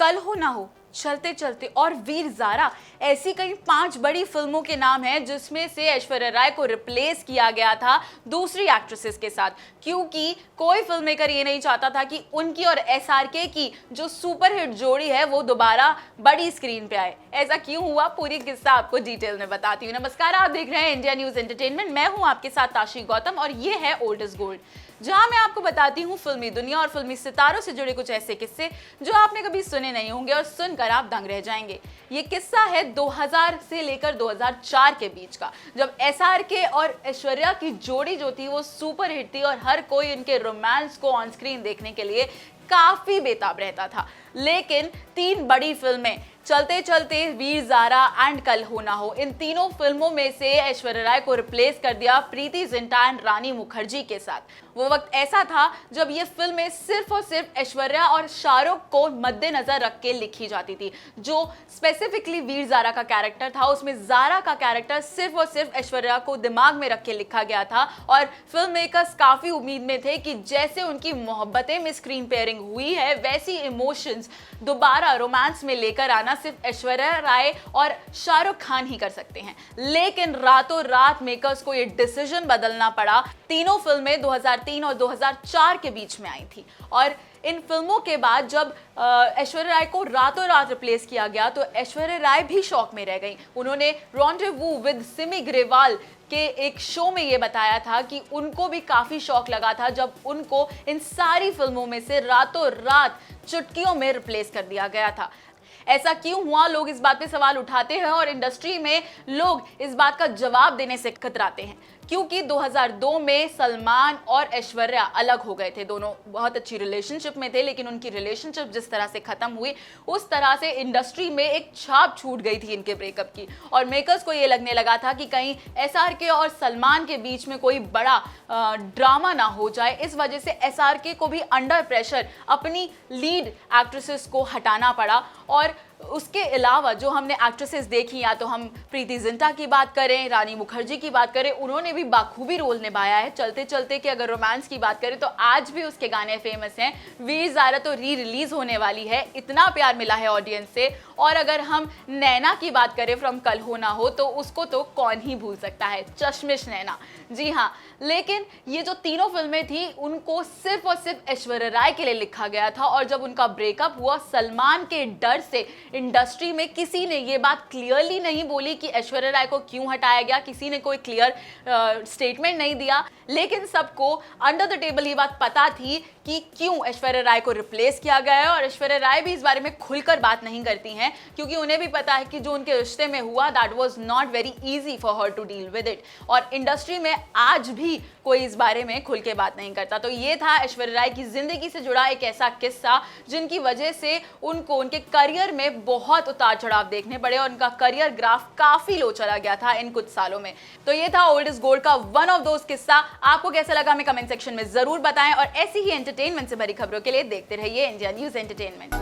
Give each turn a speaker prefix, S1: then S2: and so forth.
S1: कल हो ना हो, चलते चलते और वीर ज़ारा, ऐसी कई 5 बड़ी फिल्मों के नाम हैं जिसमें से ऐश्वर्या राय को रिप्लेस किया गया था दूसरी एक्ट्रेसेस के साथ, क्योंकि कोई फिल्म मेकर ये नहीं चाहता था कि उनकी और एसआरके की जो सुपरहिट जोड़ी है वो दोबारा बड़ी स्क्रीन पे आए। ऐसा क्यों हुआ, पूरी किस्सा आपको डिटेल में बताती हूँ। नमस्कार, आप देख रहे हैं इंडिया न्यूज एंटरटेनमेंट। मैं हूँ आपके साथ ताशी गौतम और ये है ओल्ड इज गोल्ड, जहां मैं आपको बताती हूँ फिल्मी दुनिया और फिल्मी सितारों से जुड़े कुछ ऐसे किस्से जो आपने कभी सुने नहीं होंगे और सुनकर आप दंग रह जाएंगे। ये किस्सा है 2000 से लेकर 2004 के बीच का, जब एसआरके और ऐश्वर्या की जोड़ी जो थी वो सुपर हिट थी और हर कोई उनके रोमांस को ऑन स्क्रीन देखने के लिए काफी बेताब रहता था। लेकिन 3 बड़ी फिल्में चलते चलते, वीर ज़ारा एंड कल हो ना हो, इन तीनों फिल्मों में से ऐश्वर्या राय को रिप्लेस कर दिया प्रीति जिंटा एंड रानी मुखर्जी के साथ। वो वक्त ऐसा था जब ये फिल्में सिर्फ और सिर्फ ऐश्वर्या और शाहरुख को मद्देनजर रख के लिखी जाती थी। जो स्पेसिफिकली वीर ज़ारा का कैरेक्टर था, उसमें ज़ारा का कैरेक्टर सिर्फ और सिर्फ ऐश्वर्या को दिमाग में रख के लिखा गया था और फिल्म मेकर्स काफी उम्मीद में थे कि जैसे उनकी मोहब्बतें में स्क्रीन पेयरिंग हुई है, वैसी इमोशंस दोबारा रोमांस में लेकर आना सिर्फ ऐश्वर्या राय और शाहरुख खान ही कर सकते हैं। लेकिन रातों रात मेकर्स को ये डिसीजन बदलना पड़ा। तीनों फिल्में 2003 और 2004 के बीच में आई थी और इन फिल्मों के बाद जब ऐश्वर्या राय को रातों रात रिप्लेस किया गया तो ऐश्वर्या राय भी शॉक में रह गई। उन्होंने रॉन्डेवू विद सिमी ग्रेवाल के एक शो में ये बताया था कि उनको भी काफी शॉक लगा था जब उनको इन सारी फिल्मों में से रातों रात चुटकियों में रिप्लेस कर दिया गया था। ऐसा क्यों हुआ, लोग इस बात पे सवाल उठाते हैं और इंडस्ट्री में लोग इस बात का जवाब देने से कतराते हैं, क्योंकि 2002 में सलमान और ऐश्वर्या अलग हो गए थे। दोनों बहुत अच्छी रिलेशनशिप में थे, लेकिन उनकी रिलेशनशिप जिस तरह से खत्म हुई उस तरह से इंडस्ट्री में एक छाप छूट गई थी इनके ब्रेकअप की और मेकर्स को ये लगने लगा था कि कहीं एसआरके और सलमान के बीच में कोई बड़ा ड्रामा ना हो जाए। इस वजह से एसआरके को भी अंडर प्रेशर अपनी लीड एक्ट्रेसेस को हटाना पड़ा। और उसके अलावा जो हमने एक्ट्रेसेस देखी, या तो हम प्रीति जिंटा की बात करें, रानी मुखर्जी की बात करें, उन्होंने भी बाखूबी रोल निभाया है। चलते चलते कि अगर रोमांस की बात करें तो आज भी उसके गाने फेमस हैं। वीर ज़ारा तो री रिलीज होने वाली है, इतना प्यार मिला है ऑडियंस से। और अगर हम नैना की बात करें फ्रॉम कल हो ना हो, तो उसको तो कौन ही भूल सकता है, चश्मिश नैना। जी हाँ, लेकिन ये जो तीनों फिल्में थी उनको सिर्फ और सिर्फ ऐश्वर्या राय के लिए लिखा गया था और जब उनका ब्रेकअप हुआ, सलमान के डर से इंडस्ट्री में किसी ने ये बात क्लियरली नहीं बोली कि ऐश्वर्या राय को क्यों हटाया गया, किसी ने कोई क्लियर स्टेटमेंट नहीं दिया, लेकिन सबको अंडर द टेबल ये बात पता थी कि क्यों ऐश्वर्या राय को रिप्लेस किया गया है। और ऐश्वर्या राय भी इस बारे में खुलकर बात नहीं करती हैं, क्योंकि उन्हें भी पता है कि जो उनके रिश्ते में हुआ that was not very easy for her to deal with it. और इंडस्ट्री में आज भी कोई इस बारे में खुल के बात नहीं करता। तो ये था ऐश्वर्या राय की जिंदगी से जुड़ा एक ऐसा किस्सा जिनकी वजह से उनको उनके करियर में बहुत उतार चढ़ाव देखने पड़े और उनका करियर ग्राफ काफी लो चला गया था इन कुछ सालों में। तो ये था ओल्ड इज गोल्ड का वन ऑफ दोस किस्सा। आपको कैसा लगा हमें कमेंट सेक्शन में जरूर बताएं और ऐसी ही एंटरटेनमेंट से भरी खबरों के लिए देखते रहिए इंडिया न्यूज एंटरटेनमेंट।